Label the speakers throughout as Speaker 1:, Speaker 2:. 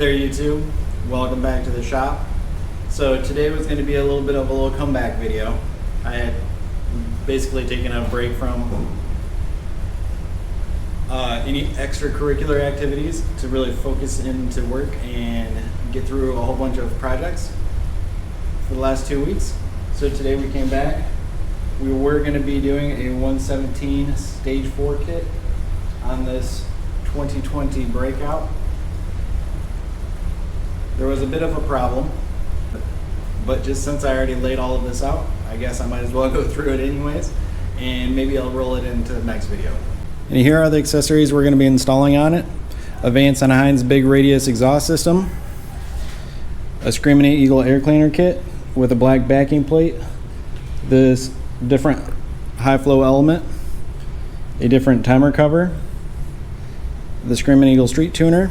Speaker 1: There YouTube, welcome back to the shop. So today was going to be a little bit of a little comeback video. I had basically taken a break from any extracurricular activities to really focus into work and get through a whole bunch of projects for the last 2 weeks. So today we came back. We were going to be doing a 117 stage 4 kit on this 2020 Breakout. There was a bit of a problem, but just since I already laid all of this out, I guess I might as well go through it anyways, and maybe I'll roll it into the next video. And here are the accessories we're going to be installing on it. A Vance and Hines big radius exhaust system, a Screamin' Eagle air cleaner kit with a black backing plate, this different high flow element, a different timer cover, the Screamin' Eagle street tuner,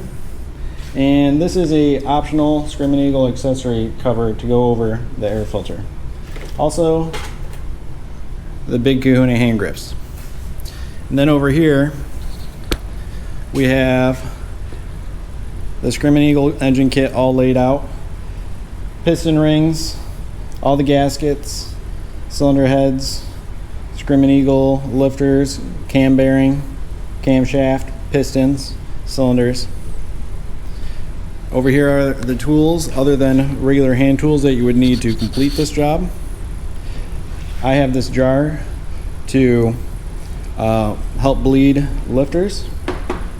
Speaker 1: and this is a optional Screamin' Eagle accessory cover to go over the air filter. Also, the big Kahuna hand grips. And then over here, we have the Screamin' Eagle engine kit all laid out. Piston rings, all the gaskets, cylinder heads, Screamin' Eagle lifters, cam bearing, camshaft, pistons, cylinders. Over here are the tools other than regular hand tools that you would need to complete this job. I have this jar to help bleed lifters.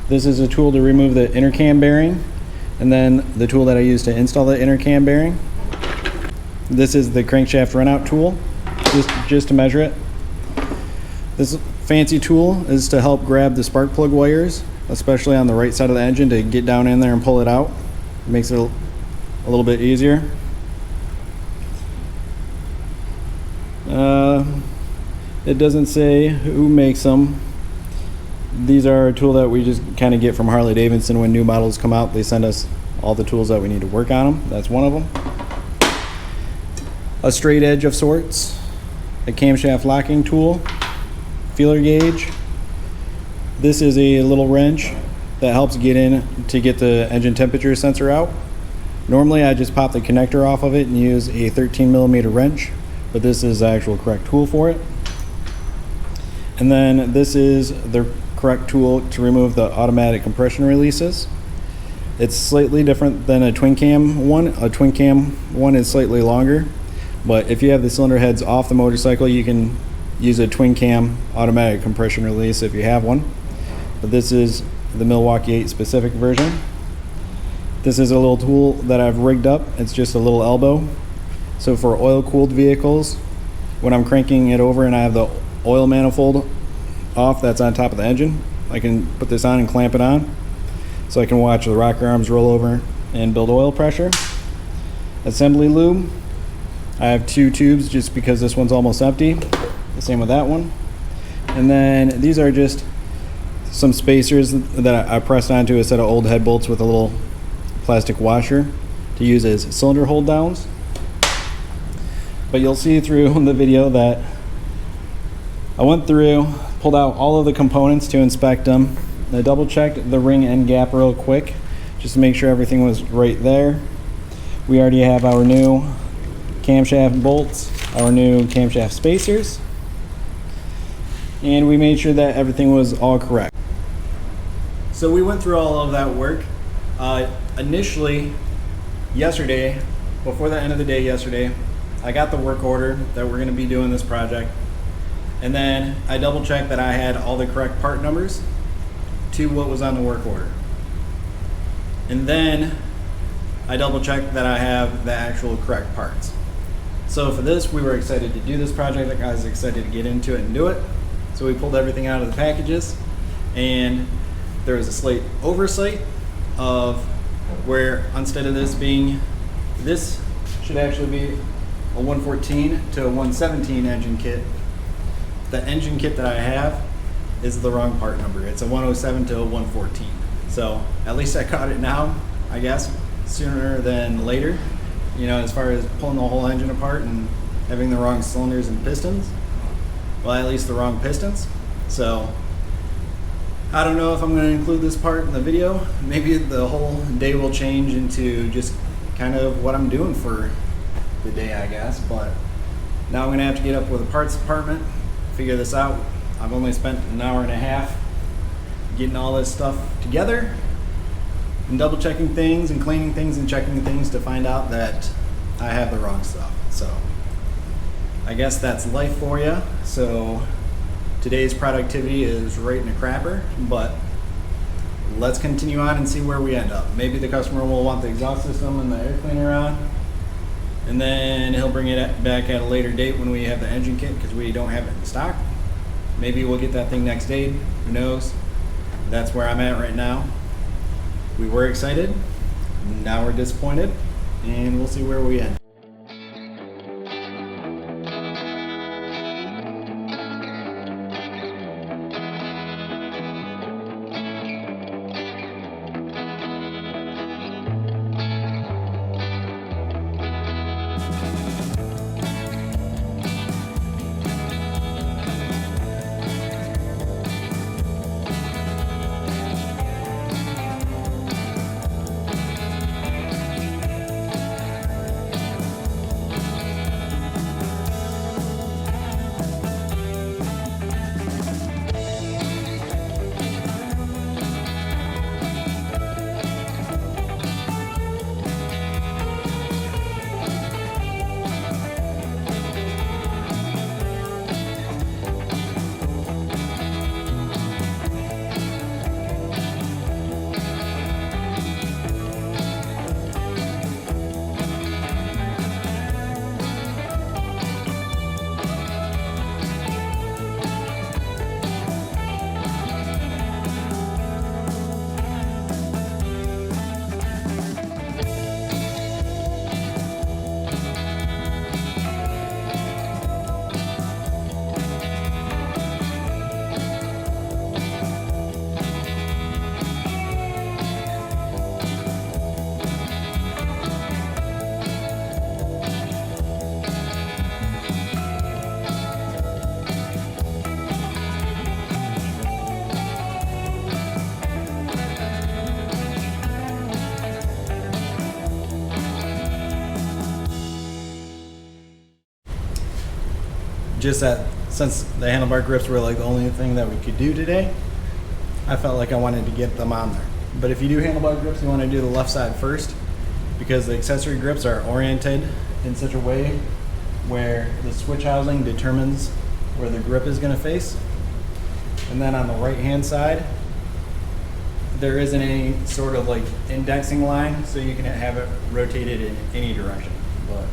Speaker 1: This is a tool to remove the inner cam bearing, and then the tool that I use to install the inner cam bearing. This is the crankshaft runout tool, just to measure it. This fancy tool is to help grab the spark plug wires, especially on the right side of the engine, to get down in there and pull it out. It makes it a little bit easier. It doesn't say who makes them. These are a tool that we just kind of get from Harley-Davidson. When new models come out, they send us all the tools that we need to work on them. That's one of them. A straight edge of sorts, a camshaft locking tool, feeler gauge. This is a little wrench that helps get in to get the engine temperature sensor out. Normally I just pop the connector off of it and use a 13mm wrench, but this is the actual correct tool for it. And then this is the correct tool to remove the automatic compression releases. It's slightly different than a twin cam one. A twin cam one is slightly longer, but if you have the cylinder heads off the motorcycle, you can use a twin cam automatic compression release if you have one. But this is the Milwaukee 8 specific version. This is a little tool that I've rigged up. It's just a little elbow. So for oil cooled vehicles, when I'm cranking it over and I have the oil manifold off that's on top of the engine, I can put this on and clamp it on so I can watch the rocker arms roll over and build oil pressure. Assembly lube, I have 2 tubes just because this one's almost empty. The same with that one. And then these are just some spacers that I pressed onto a set of old head bolts with a little plastic washer to use as cylinder hold downs. But you'll see through the video that I went through, pulled out all of the components to inspect them. I double checked the ring end gap real quick just to make sure everything was right there. We already have our new camshaft bolts, our new camshaft spacers, and we made sure that everything was all correct. So we went through all of that work. Initially, yesterday, before the end of the day yesterday, I got the work order that we're going to be doing this project. And then I double checked that I had all the correct part numbers to what was on the work order. And then I double checked that I have the actual correct parts. So for this, we were excited to do this project. I was excited to get into it and do it. So we pulled everything out of the packages, and there was a slight oversight of where instead of this should actually be a 114 to a 117 engine kit. The engine kit that I have is the wrong part number. It's a 107 to a 114. So at least I caught it now, I guess, sooner than later. You know, as far as pulling the whole engine apart and having the wrong cylinders and pistons. Well, at least the wrong pistons. So I don't know if I'm going to include this part in the video. Maybe the whole day will change into just kind of what I'm doing for the day, I guess. But now I'm going to have to get up with the parts department, figure this out. I've only spent an hour and a half getting all this stuff together and double checking things and cleaning things and checking things to find out that I have the wrong stuff. So I guess that's life for you. So today's productivity is right in a crapper, but let's continue on and see where we end up. Maybe the customer will want the exhaust system and the air cleaner on, and then he'll bring it back at a later date when we have the engine kit because we don't have it in stock. Maybe we'll get that thing next day, who knows. That's where I'm at right now. We were excited, now we're disappointed, and we'll see where we end. Just that since the handlebar grips were like the only thing that we could do today, I felt like I wanted to get them on there. But if you do handlebar grips, you want to do the left side first because the accessory grips are oriented in such a way where the switch housing determines where the grip is going to face. And then on the right hand side, there isn't any sort of like indexing line, so you can have it rotated in any direction. But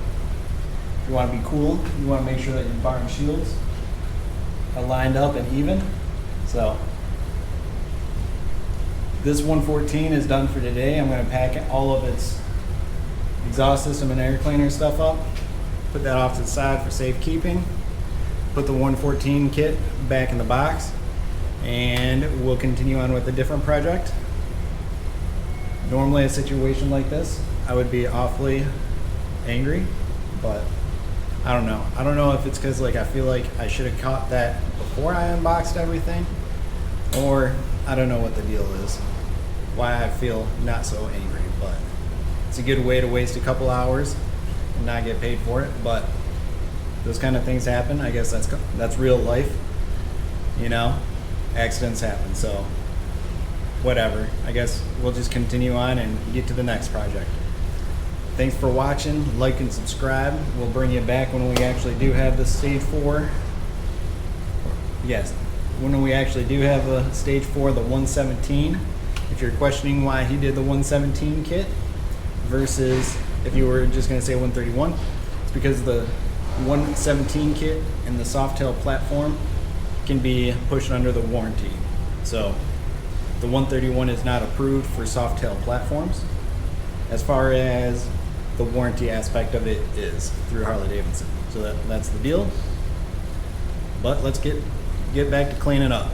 Speaker 1: if you want to be cool, you want to make sure that your bar and shields are lined up and even. So this 114 is done for today. I'm going to pack all of its exhaust system and air cleaner stuff up, put that off to the side for safekeeping, put the 114 kit back in the box, and we'll continue on with a different project. Normally a situation like this, I would be awfully angry, but I don't know. I don't know if it's because like I feel like I should have caught that before I unboxed everything, or I don't know what the deal is, why I feel not so angry, but it's a good way to waste a couple hours and not get paid for it. But those kind of things happen. I guess that's real life, you know. Accidents happen, so whatever. I guess we'll just continue on and get to the next project. Thanks for watching. Like and subscribe. We'll bring you back when we actually do have the stage 4. Yes, when we actually do have a stage 4, the 117. If you're questioning why he did the 117 kit versus if you were just going to say 131, it's because the 117 kit and the SOFTAIL platform can be pushed under the warranty. So the 131 is not approved for SOFTAIL platforms as far as the warranty aspect of it is through Harley-Davidson. So that's the deal. But let's get back to cleaning up.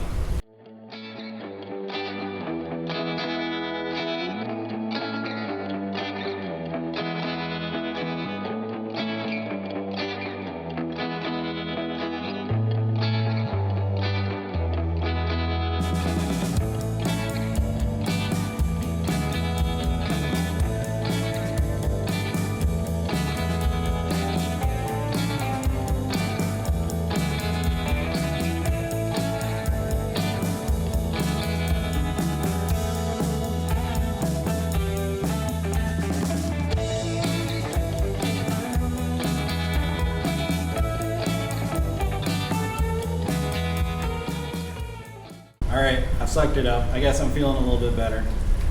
Speaker 1: sucked it up. I guess I'm feeling a little bit better.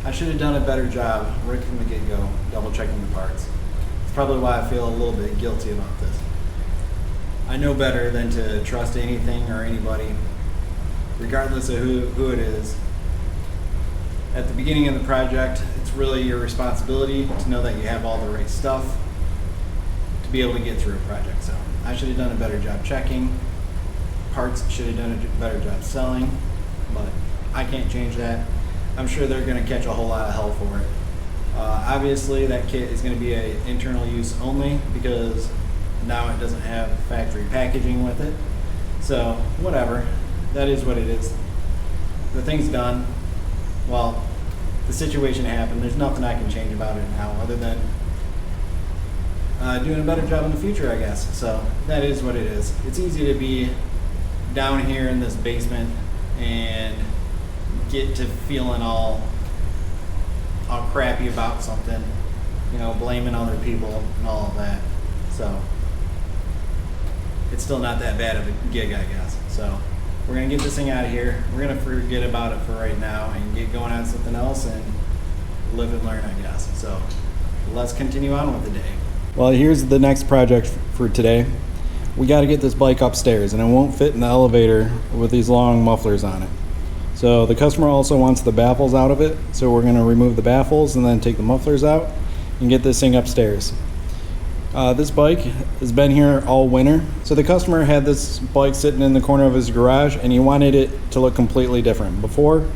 Speaker 1: I should have done a better job right from the get-go, double checking the parts. It's probably why I feel a little bit guilty about this. I know better than to trust anything or anybody, regardless of who it is. At the beginning of the project, it's really your responsibility to know that you have all the right stuff to be able to get through a project. So I should have done a better job checking. Parts should have done a better job selling, but I can't change that. I'm sure they're going to catch a whole lot of hell for it. Obviously, that kit is going to be an internal use only because now it doesn't have factory packaging with it. So whatever, that is what it is. The thing's done. Well, the situation happened. There's nothing I can change about it now other than doing a better job in the future, I guess. So that is what it is. It's easy to be down here in this basement and get to feeling all crappy about something, you know, blaming other people and all of that. So it's still not that bad of a gig, I guess. So we're gonna get this thing out of here. We're gonna forget about it for right now and get going on something else and live and learn, I guess. So let's continue on with the day. Well, here's the next project for today. We got to get this bike upstairs, and it won't fit in the elevator with these long mufflers on it. So the customer also wants the baffles out of it, so we're going to remove the baffles and then take the mufflers out and get this thing upstairs. This bike has been here all winter. So the customer had this bike sitting in the corner of his garage, and he wanted it to look completely different. Before,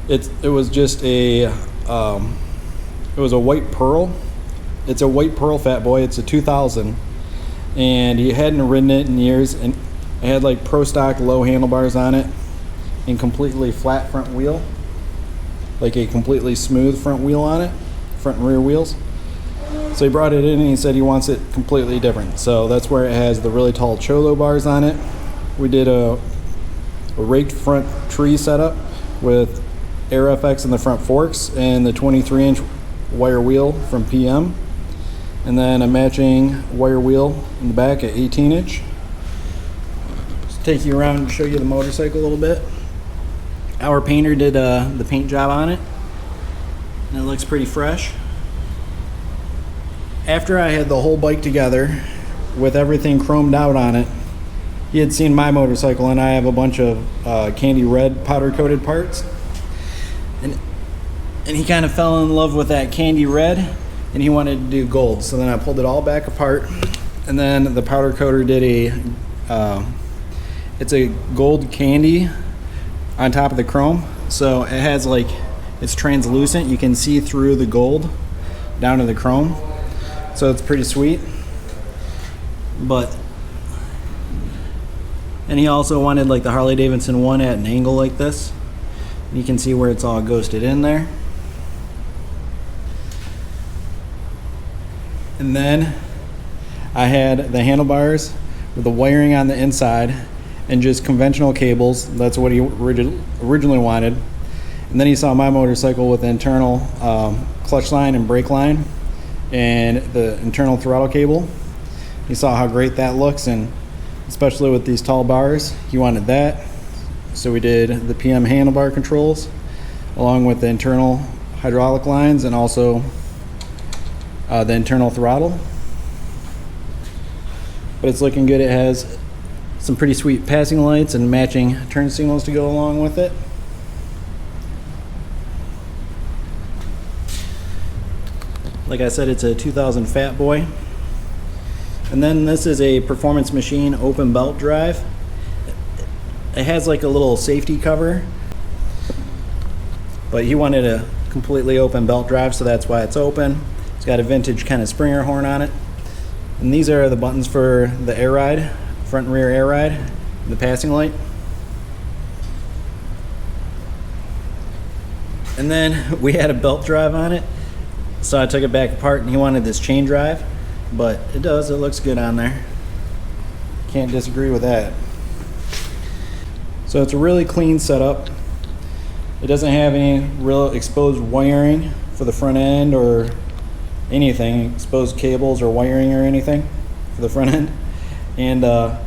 Speaker 1: it was just it was a white pearl. It's a white pearl Fat Boy. It's a 2000. And he hadn't ridden it in years, and it had like pro stock low handlebars on it and completely flat front wheel, like a completely smooth front wheel on it, front and rear wheels. So he brought it in and he said he wants it completely different. So that's where it has the really tall Cholo bars on it. We did a raked front tree setup with Air FX in the front forks and the 23-inch wire wheel from PM. And then a matching wire wheel in the back at 18-inch. Just take you around and show you the motorcycle a little bit. Our painter did the paint job on it, and it looks pretty fresh. After I had the whole bike together with everything chromed out on it, he had seen my motorcycle, and I have a bunch of candy red powder coated parts, and he kind of fell in love with that candy red, and he wanted to do gold. So then I pulled it all back apart, and then the powder coater did it's a gold candy on top of the chrome. So it has like, it's translucent. You can see through the gold down to the chrome. So it's pretty sweet. But, and he also wanted like the Harley-Davidson one at an angle like this. You can see where it's all ghosted in there. And then I had the handlebars with the wiring on the inside and just conventional cables. That's what he originally wanted. And then he saw my motorcycle with the internal clutch line and brake line and the internal throttle cable. He saw how great that looks, and especially with these tall bars, he wanted that. So we did the PM handlebar controls along with the internal hydraulic lines and also the internal throttle. But it's looking good. It has some pretty sweet passing lights and matching turn signals to go along with it. Like I said, it's a 2000 Fat Boy. And then this is a Performance Machine open belt drive. It has like a little safety cover, but he wanted a completely open belt drive, so that's why it's open. It's got a vintage kind of Springer horn on it. And these are the buttons for the air ride, front and rear air ride, and the passing light. And then we had a belt drive on it, so I took it back apart, and he wanted this chain drive, but it looks good on there. Can't disagree with that. So it's a really clean setup. It doesn't have any real exposed wiring for the front end or anything, exposed cables or wiring or anything for the front end. And the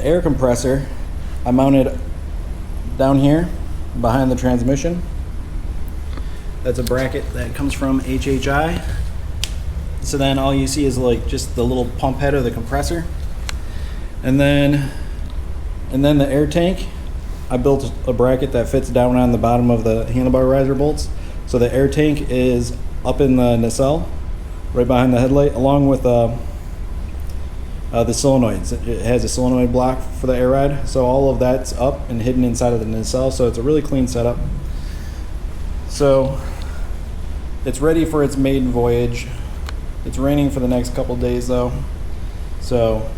Speaker 1: air compressor I mounted down here behind the transmission. That's a bracket that comes from HHI. So then all you see is like just the little pump head of the compressor. And then the air tank, I built a bracket that fits down on the bottom of the handlebar riser bolts. So the air tank is up in the nacelle, right behind the headlight, along with the solenoids. It has a solenoid block for the air ride. So all of that's up and hidden inside of the nacelle. So it's a really clean setup. So it's ready for its maiden voyage. It's raining for the next couple days though. So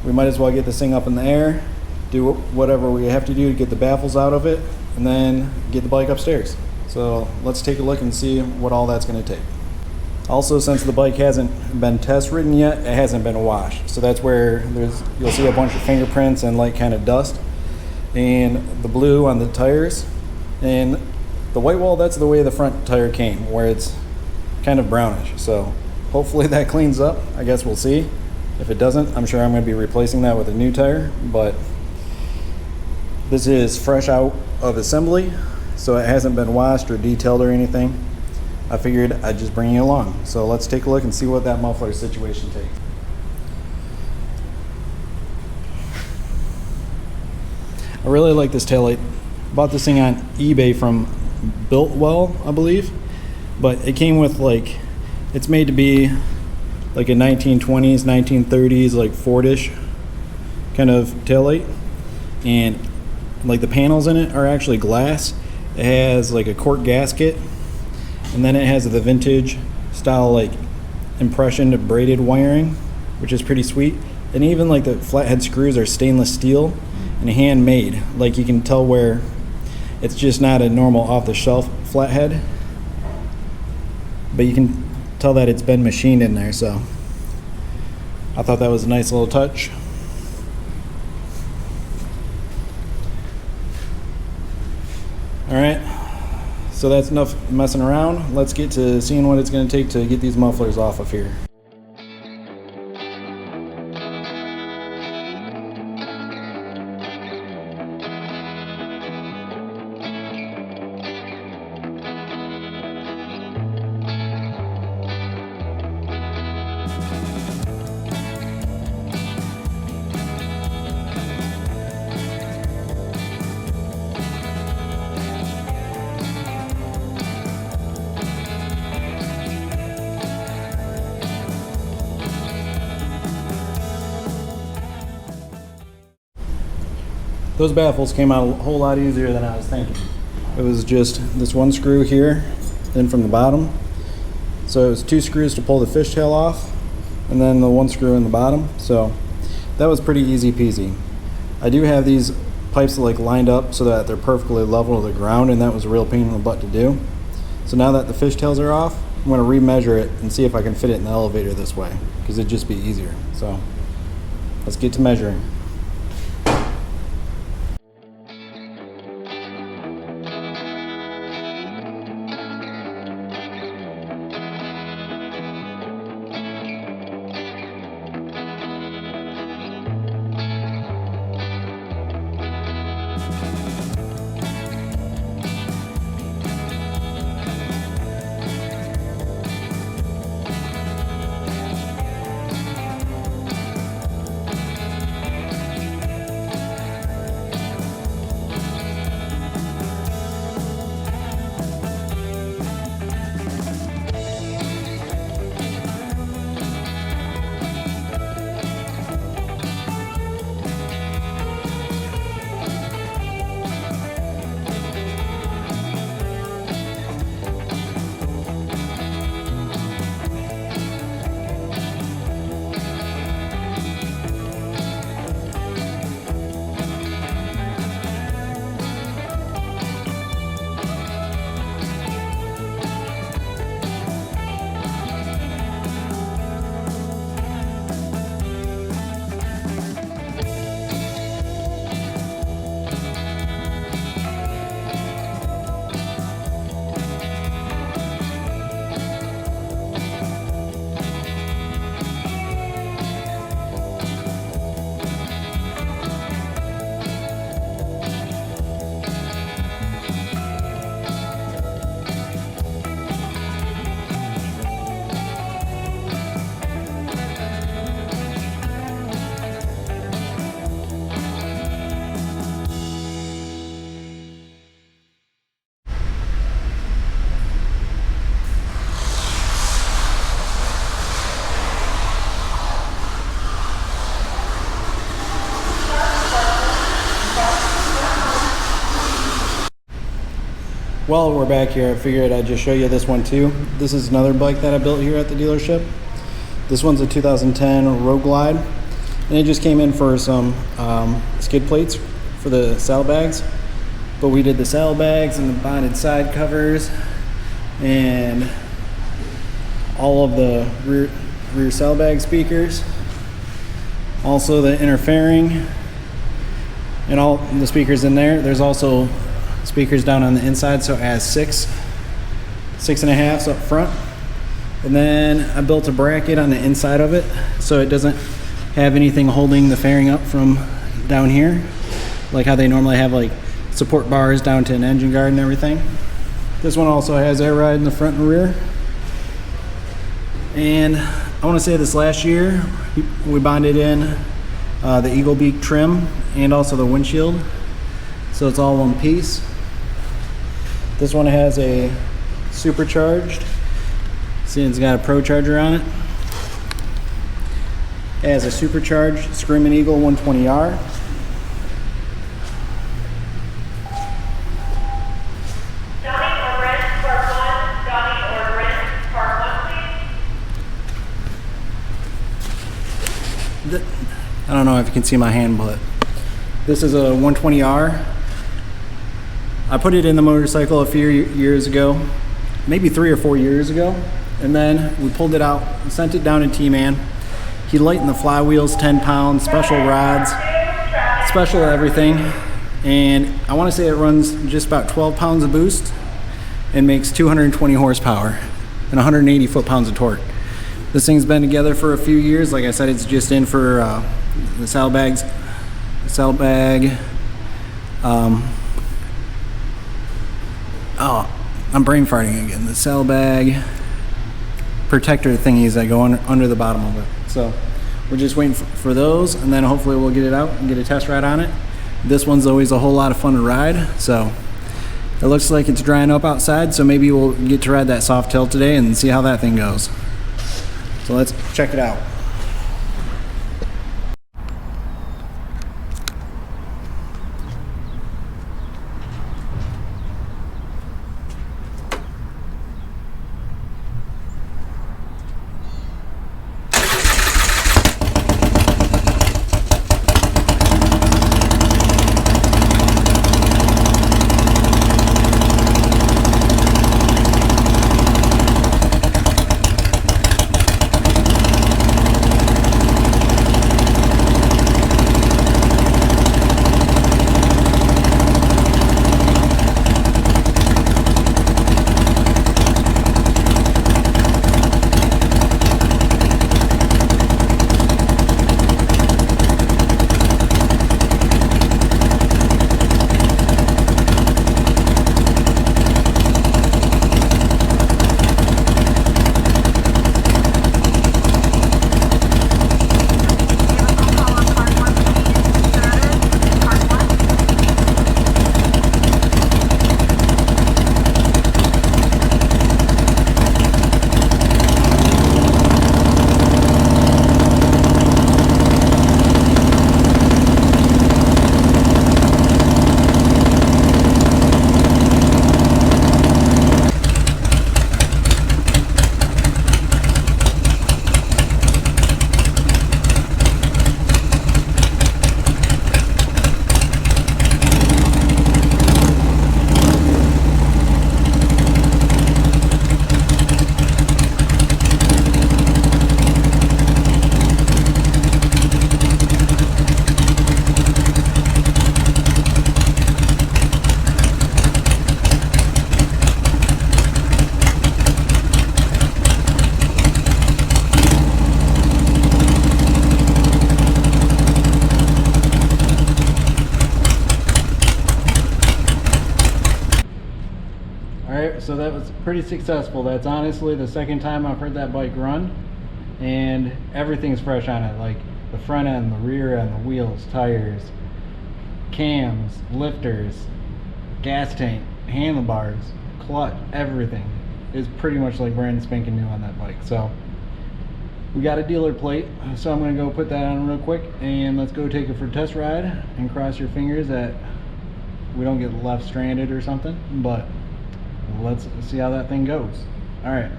Speaker 1: we might as well get this thing up in the air, do whatever we have to do to get the baffles out of it, and then get the bike upstairs. So let's take a look and see what all that's going to take. Also, since the bike hasn't been test ridden yet, it hasn't been washed. So that's where you'll see a bunch of fingerprints and like kind of dust, and the blue on the tires, and the white wall, that's the way the front tire came, where it's kind of brownish. So hopefully that cleans up. I guess we'll see. If it doesn't, I'm sure I'm going to be replacing that with a new tire, but this is fresh out of assembly, so it hasn't been washed or detailed or anything. I figured I'd just bring you along. So let's take a look and see what that muffler situation takes. I really like this taillight. Bought this thing on eBay from Builtwell, I believe, but it came with like, it's made to be like a 1920s, 1930s, like Fordish kind of taillight, and like the panels in it are actually glass. It has like a cork gasket, and then it has the vintage style like impression braided wiring, which is pretty sweet. And even like the flathead screws are stainless steel and handmade. Like you can tell where it's just not a normal off-the-shelf flathead, but you can tell that it's been machined in there. So I thought that was a nice little touch. All right, so that's enough messing around. Let's get to seeing what it's going to take to get these mufflers off of here. Those baffles came out a whole lot easier than I was thinking. It was just this one screw here, then from the bottom. So it was 2 screws to pull the fishtail off, and then the 1 screw in the bottom. So that was pretty easy peasy. I do have these pipes like lined up so that they're perfectly level to the ground, and that was a real pain in the butt to do. So now that the fishtails are off, I'm going to remeasure it and see if I can fit it in the elevator this way, because it'd just be easier. So let's get to measuring. While we're back here, I figured I'd just show you this one too. This is another bike that I built here at the dealership. This one's a 2010 Road Glide, and it just came in for some skid plates for the saddlebags. But we did the saddlebags and the bonded side covers and all of the rear saddlebag speakers. Also the inner fairing and all the speakers in there. There's also speakers down on the inside, so it has 6.5 up front. And then I built a bracket on the inside of it so it doesn't have anything holding the fairing up from down here, like how they normally have like support bars down to an engine guard and everything. This one also has air ride in the front and rear. And I want to say this last year we bonded in the Eagle Beak trim and also the windshield, so it's all one piece. This one has a supercharged. See, it's got a Pro Charger on it. It has a supercharged Screaming Eagle 120R. I don't know if you can see my hand, but this is a 120R. I put it in the motorcycle a few years ago, maybe 3 or 4 years ago, and then we pulled it out, sent it down to T-Man. He lightened the flywheels 10 pounds, special rods, special everything, and I want to say it runs just about 12 pounds of boost and makes 220 horsepower and 180 foot-pounds of torque. This thing's been together for a few years. Like I said, it's just in for the saddlebag. Oh, I'm brain farting again. The saddlebag protector thingies that go under the bottom of it. So we're just waiting for those, and then hopefully we'll get it out and get a test ride on it. This one's always a whole lot of fun to ride. So it looks like it's drying up outside, so maybe we'll get to ride that SOFTAIL today and see how that thing goes. So let's check it out. So that was pretty successful. That's honestly the second time I've heard that bike run, and everything's fresh on it, like the front end, the rear end, the wheels, tires, cams, lifters, gas tank, handlebars, clutch, everything is pretty much like brand spanking new on that bike. So we got a dealer plate, so I'm going to go put that on real quick and let's go take it for a test ride and cross your fingers that we don't get left stranded or something. But let's see how that thing goes. All right.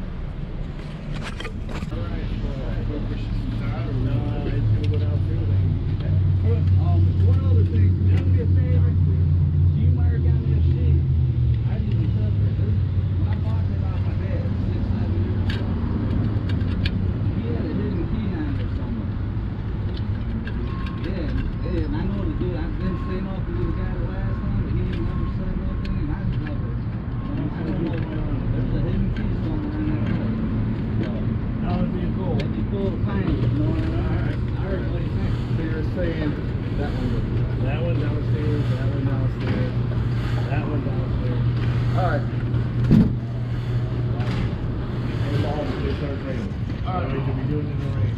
Speaker 2: One other thing, do me a favor. Do you mark on this sheet? I didn't touch it. When I bought it off my dad 6-7 years ago, he had a hidden key on it somewhere. Yeah, and I know the dude. I didn't say nothing to the guy the last time, but he didn't never say nothing, and I just never. I don't know. There's a hidden key somewhere in that place. So,
Speaker 3: That would be cool.
Speaker 2: it'd be cool to find it, you know what I mean? I heard what he said.
Speaker 3: So you're saying that one downstairs, that one downstairs, that one downstairs.
Speaker 2: All right.
Speaker 3: And all of it starts raining.
Speaker 2: All right.
Speaker 3: So we should be doing it in the rain.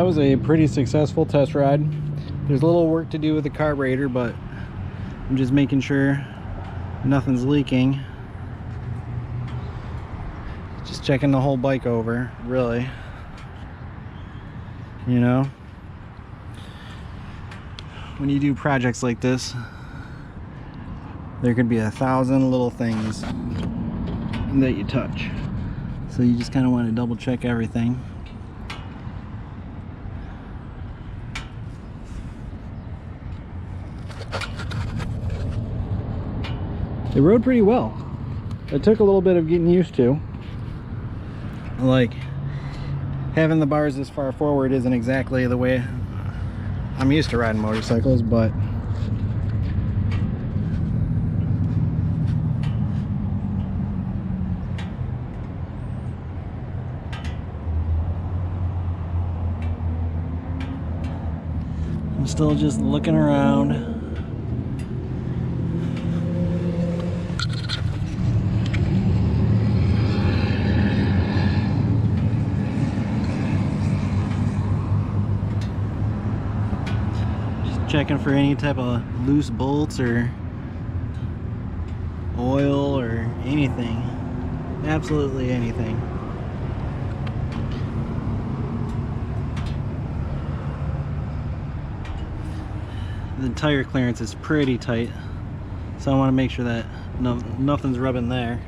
Speaker 1: that was a pretty successful test ride. There's a little work to do with the carburetor, but I'm just making sure nothing's leaking. Just checking the whole bike over, really. You know, when you do projects like this, there could be 1,000 little things that you touch. So you just kind of want to double check everything. It rode pretty well. It took a little bit of getting used to. Like, having the bars this far forward isn't exactly the way I'm used to riding motorcycles, but I'm still just looking around. Checking for any type of loose bolts or oil or anything. Absolutely anything. The tire clearance is pretty tight, so I want to make sure that nothing's rubbing there.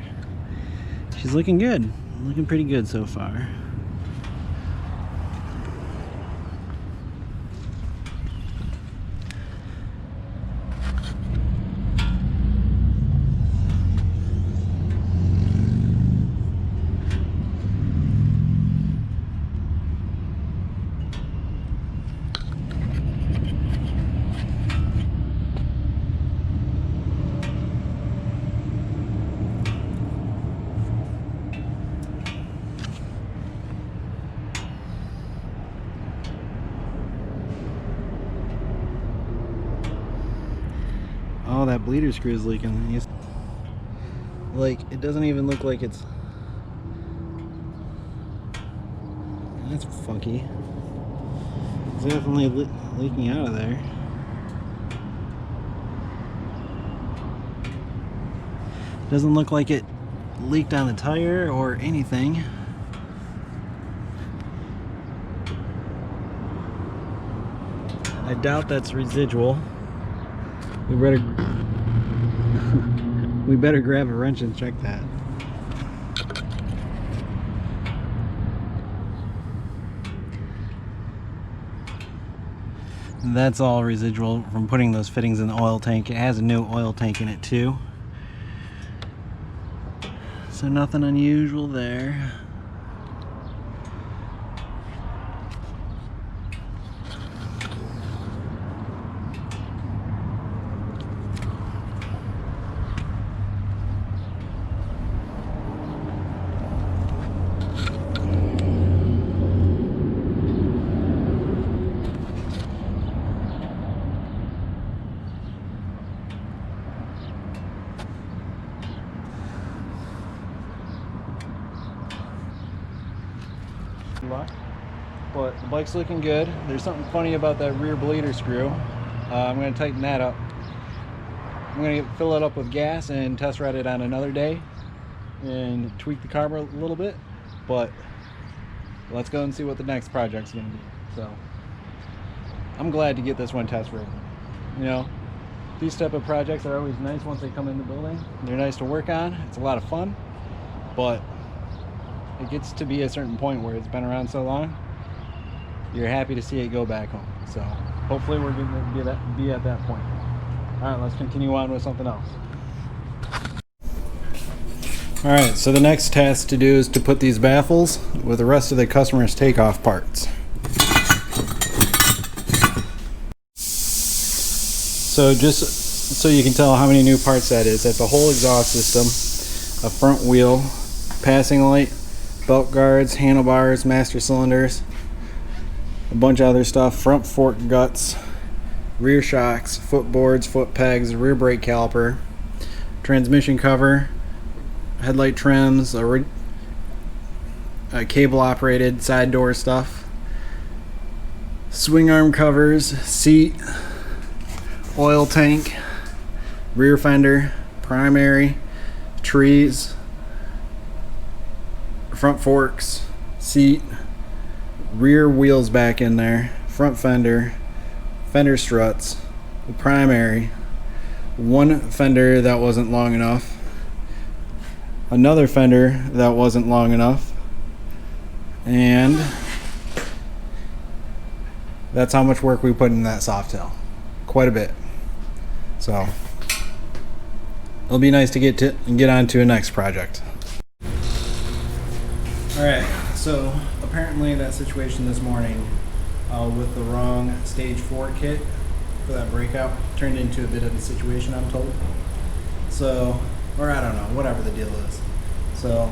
Speaker 1: She's looking good. Looking pretty good so far. Oh, that bleeder screw is leaking. Like, it doesn't even look like it's... That's funky. It's definitely leaking out of there. Doesn't look like it leaked on the tire or anything. I doubt that's residual. We better grab a wrench and check that. That's all residual from putting those fittings in the oil tank. It has a new oil tank in it too. So nothing unusual there. But the bike's looking good. There's something funny about that rear bleeder screw. I'm going to tighten that up. I'm going to fill it up with gas and test ride it on another day and tweak the carb a little bit. But let's go and see what the next project's going to be. So I'm glad to get this one test ridden. You know, these type of projects are always nice once they come in the building. They're nice to work on. It's a lot of fun, but it gets to be a certain point where it's been around so long, you're happy to see it go back home. So hopefully we're going to be at that point. All right, let's continue on with something else. All right, so the next task to do is to put these baffles with the rest of the customer's takeoff parts. So just so you can tell how many new parts that is, that's a whole exhaust system, a front wheel, passing light, belt guards, handlebars, master cylinders, a bunch of other stuff, front fork guts, rear shocks, footboards, foot pegs, rear brake caliper, transmission cover, headlight trims, a cable operated side door stuff, swing arm covers, seat, oil tank, rear fender, primary, trees, front forks, seat, rear wheels back in there, front fender, fender struts, primary, one fender that wasn't long enough, another fender that wasn't long enough, and that's how much work we put in that Softail. Quite a bit. So it'll be nice to get on to a next project. Alright, so apparently that situation this morning with the wrong stage 4 kit for that breakout turned into a bit of a situation, I'm told. So, or I don't know, whatever the deal is. So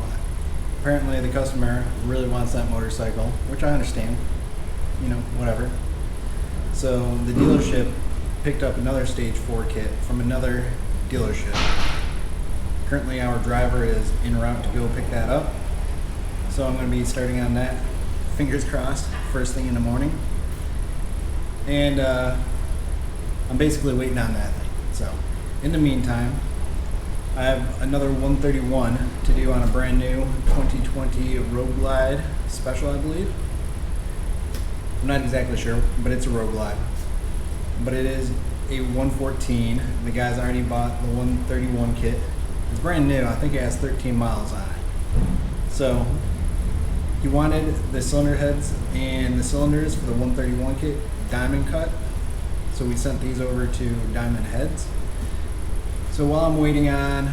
Speaker 1: apparently the customer really wants that motorcycle, which I understand, you know, whatever. So the dealership picked up another stage 4 kit from another dealership. Currently our driver is en route to go pick that up. So I'm going to be starting on that, fingers crossed, first thing in the morning. And I'm basically waiting on that thing. So in the meantime, I have another 131 to do on a brand new 2020 Road Glide Special, I believe. I'm not exactly sure, but it's a Road Glide. But it is a 114. The guy's already bought the 131 kit. It's brand new. I think it has 13 miles on it. So he wanted the cylinder heads and the cylinders for the 131 kit diamond cut. So we sent these over to Diamond Heads. So while I'm waiting on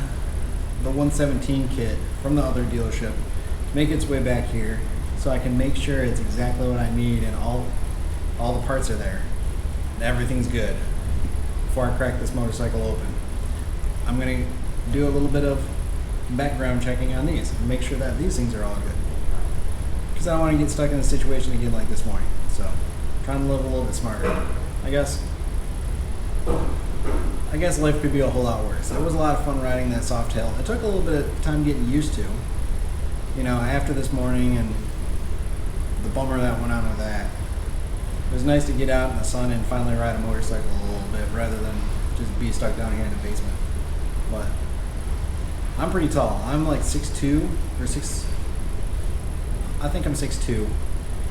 Speaker 1: the 117 kit from the other dealership to make its way back here, so I can make sure it's exactly what I need and all the parts are there and everything's good before I crack this motorcycle open, I'm going to do a little bit of background checking on these and make sure that these things are all good, because I don't want to get stuck in a situation again like this morning. So trying to live a little bit smarter. I guess life could be a whole lot worse. It was a lot of fun riding that Softail. It took a little bit of time getting used to, you know, after this morning and the bummer that went on with that. It was nice to get out in the sun and finally ride a motorcycle a little bit rather than just be stuck down here in the basement. But I'm pretty tall. I'm like 6'2", or 6. I think I'm 6'2",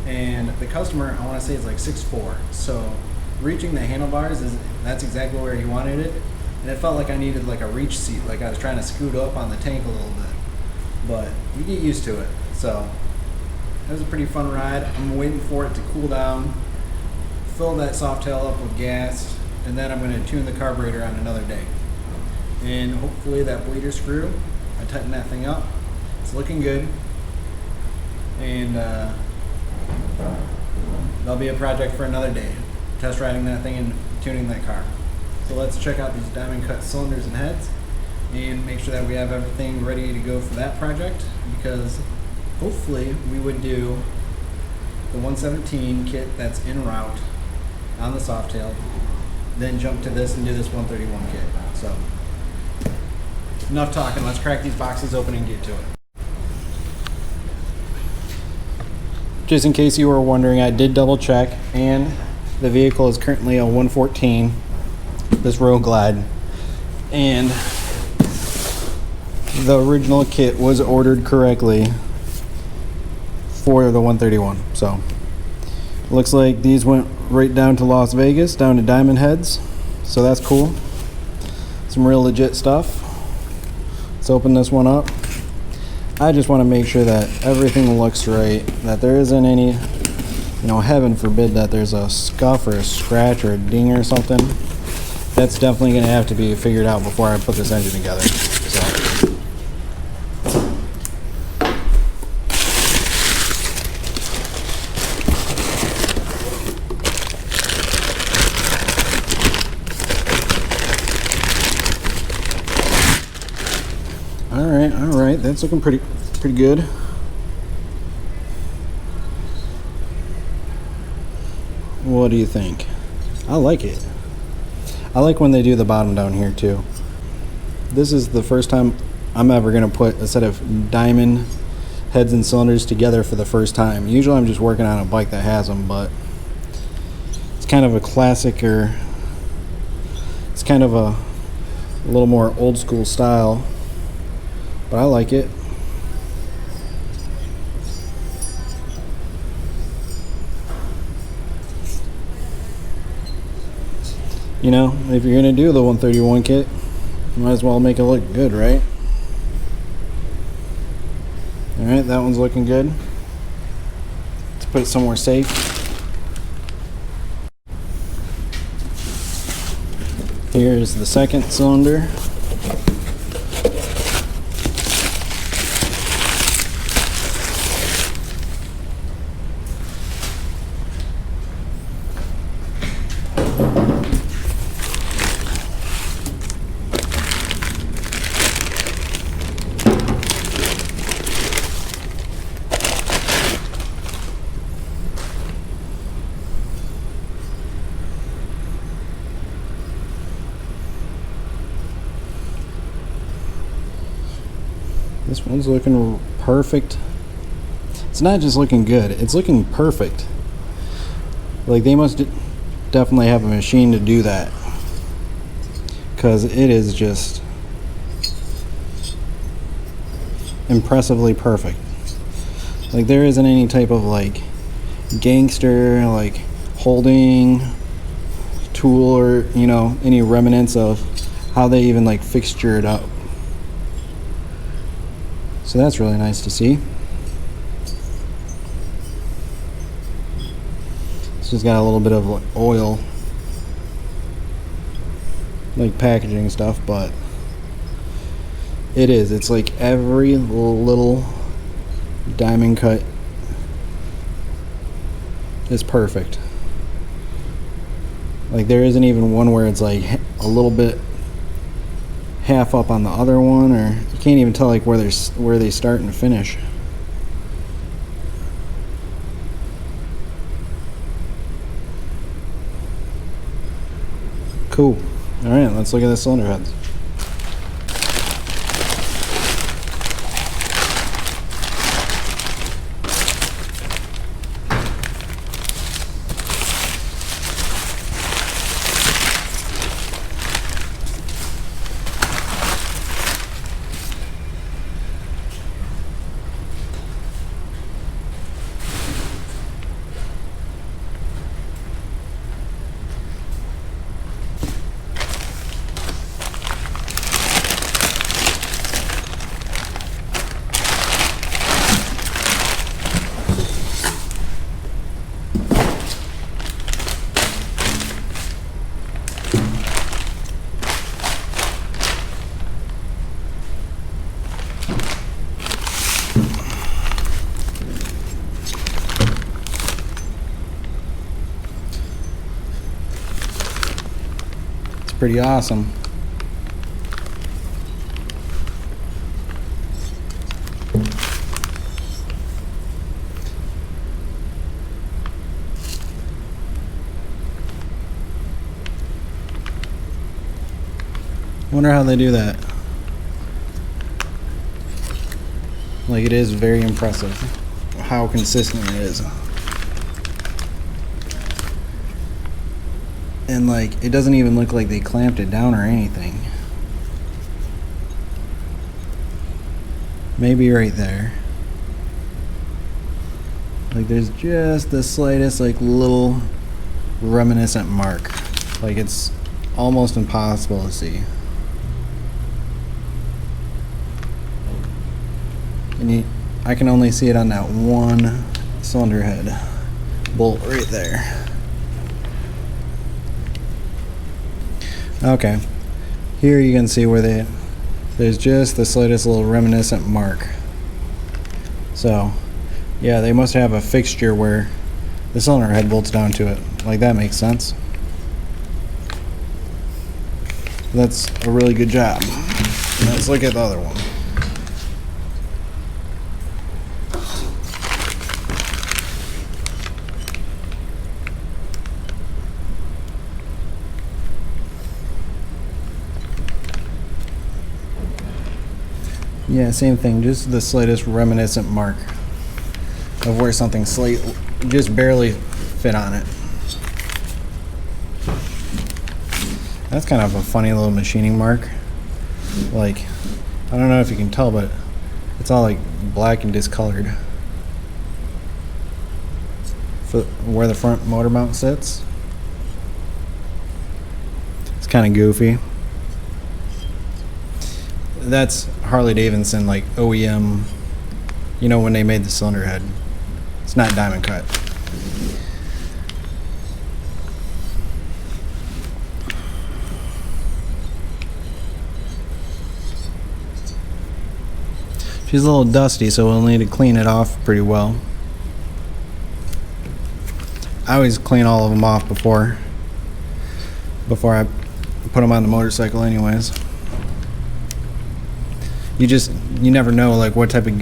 Speaker 1: and the customer, I want to say, is like 6'4". So reaching the handlebars, that's exactly where he wanted it, and it felt like I needed like a reach seat, like I was trying to scoot up on the tank a little bit. But you get used to it. So it was a pretty fun ride. I'm waiting for it to cool down, fill that Softail up with gas, and then I'm going to tune the carburetor on another day. And hopefully that bleeder screw, I tighten that thing up. It's looking good. And that'll be a project for another day. Test riding that thing and tuning that car. So let's check out these diamond cut cylinders and heads and make sure that we have everything ready to go for that project, because hopefully we would do the 117 kit that's en route on the Softail, then jump to this and do this 131 kit. So enough talking, let's crack these boxes open and get to it. Just in case you were wondering, I did double check, and the vehicle is currently a 114, this Road Glide, and the original kit was ordered correctly for the 131. So looks like these went right down to Las Vegas, down to Diamond Heads. So that's cool. Some real legit stuff. Let's open this one up. I just want to make sure that everything looks right, that there isn't any, you know, heaven forbid that there's a scuff or a scratch or a ding or something. That's definitely going to have to be figured out before I put this engine together. So all right, that's looking pretty good. What do you think? I like it. I like when they do the bottom down here too. This is the first time I'm ever going to put a set of diamond heads and cylinders together for the first time. Usually I'm just working on a bike that has them, but kind of a classic, or it's kind of a little more old school style, but I like it. You know, if you're gonna do the 131 kit, you might as well make it look good, right? Alright, that one's looking good. Let's put it somewhere safe. Here's the second cylinder. This one's looking perfect. It's not just looking good, it's looking perfect. Like, they must definitely have a machine to do that, because it is just impressively perfect. Like, there isn't any type of like gangster like holding tool, or you know, any remnants of how they even like fixture it up. So that's really nice to see. It's just got a little bit of like oil, like packaging stuff, but it's like every little diamond cut is perfect. Like, there isn't even one where it's like a little bit half up on the other one, or you can't even tell like where they start and finish. Cool. All right, let's look at the cylinder heads. Pretty awesome. Wonder how they do that. Like, it is very impressive how consistent it is. And like, it doesn't even look like they clamped it down or anything. Maybe right there. Like, there's just the slightest like little reminiscent mark. Like, it's almost impossible to see. And I can only see it on that one cylinder head bolt right there. Okay, here you can see where there's just the slightest little reminiscent mark. So yeah, they must have a fixture where the cylinder head bolts down to it. Like, that makes sense. That's a really good job. Let's look at the other one. Yeah, same thing, just the slightest reminiscent mark of where something just barely fit on it. That's kind of a funny little machining mark. Like, I don't know if you can tell, but it's all like black and discolored for where the front motor mount sits. It's kind of goofy. That's Harley-Davidson, like OEM, you know, when they made the cylinder head. It's not diamond cut. She's a little dusty, so we'll need to clean it off pretty well. I always clean all of them off before I put them on the motorcycle anyways. You never know like what type of,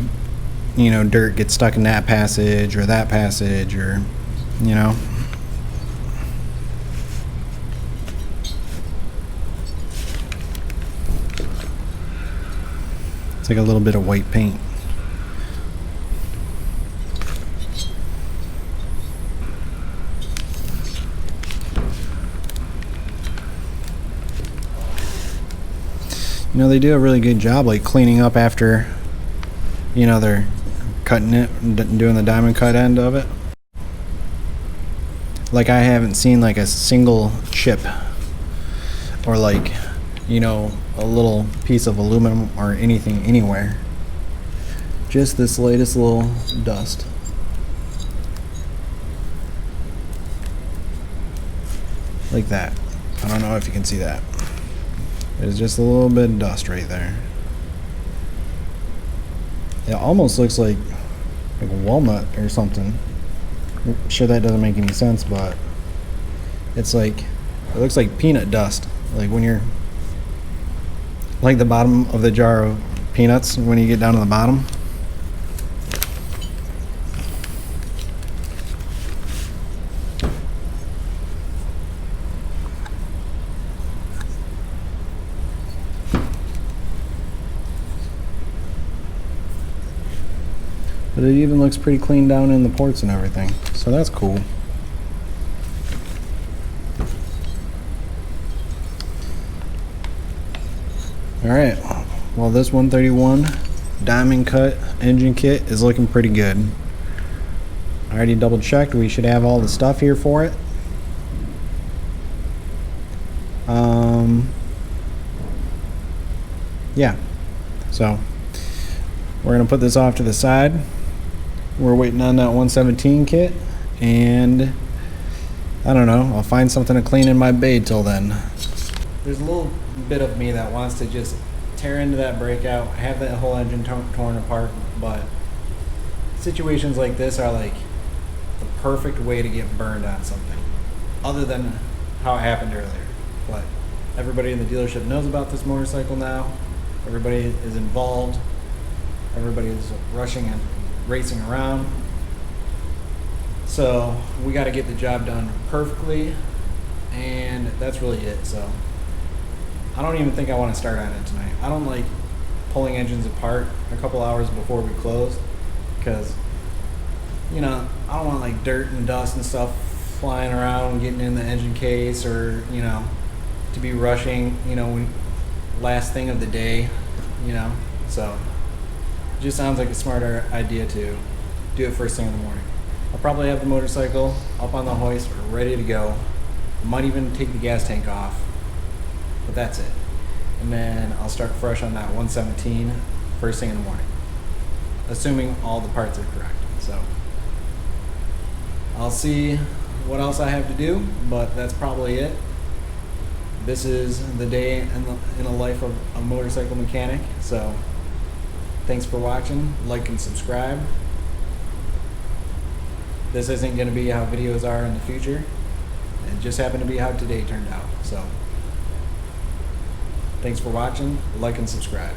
Speaker 1: you know, dirt gets stuck in that passage or that passage, or, you know. It's like a little bit of white paint. You know, they do a really good job like cleaning up after, you know, they're cutting it and doing the diamond cut end of it. Like, I haven't seen like a single chip or like, you know, a little piece of aluminum or anything anywhere. Just this latest little dust. Like that. I don't know if you can see that. There's just a little bit of dust right there. It almost looks like walnut or something. I'm sure that doesn't make any sense, but it's like, it looks like peanut dust. Like when you're, like the bottom of the jar of peanuts when you get down to the bottom. But it even looks pretty clean down in the ports and everything, so that's cool. Alright, well, this 131 diamond cut engine kit is looking pretty good. I already double checked, we should have all the stuff here for it. Yeah, so we're gonna put this off to the side. We're waiting on that 117 kit, and I don't know, I'll find something to clean in my bay till then. There's a little bit of me that wants to just tear into that breakout, have that whole engine torn apart, but situations like this are like the perfect way to get burned on something, other than how it happened earlier. But everybody in the dealership knows about this motorcycle now. Everybody is involved. Everybody is rushing and racing around. So we got to get the job done perfectly, and that's really it. So I don't even think I want to start on it tonight. I don't like pulling engines apart a couple hours before we close, because, you know, I don't want like dirt and dust and stuff flying around and getting in the engine case, or, you know, to be rushing, you know, when last thing of the day, you know. So it just sounds like a smarter idea to do it first thing in the morning. I'll probably have the motorcycle up on the hoist ready to go. I might even take the gas tank off, but that's it. And then I'll start fresh on that 117 first thing in the morning, assuming all the parts are correct. So I'll see what else I have to do, but that's probably it. This is the day in the life of a motorcycle mechanic. So thanks for watching. Like and subscribe. This isn't going to be how videos are in the future. It just happened to be how today turned out. So thanks for watching. Like and subscribe.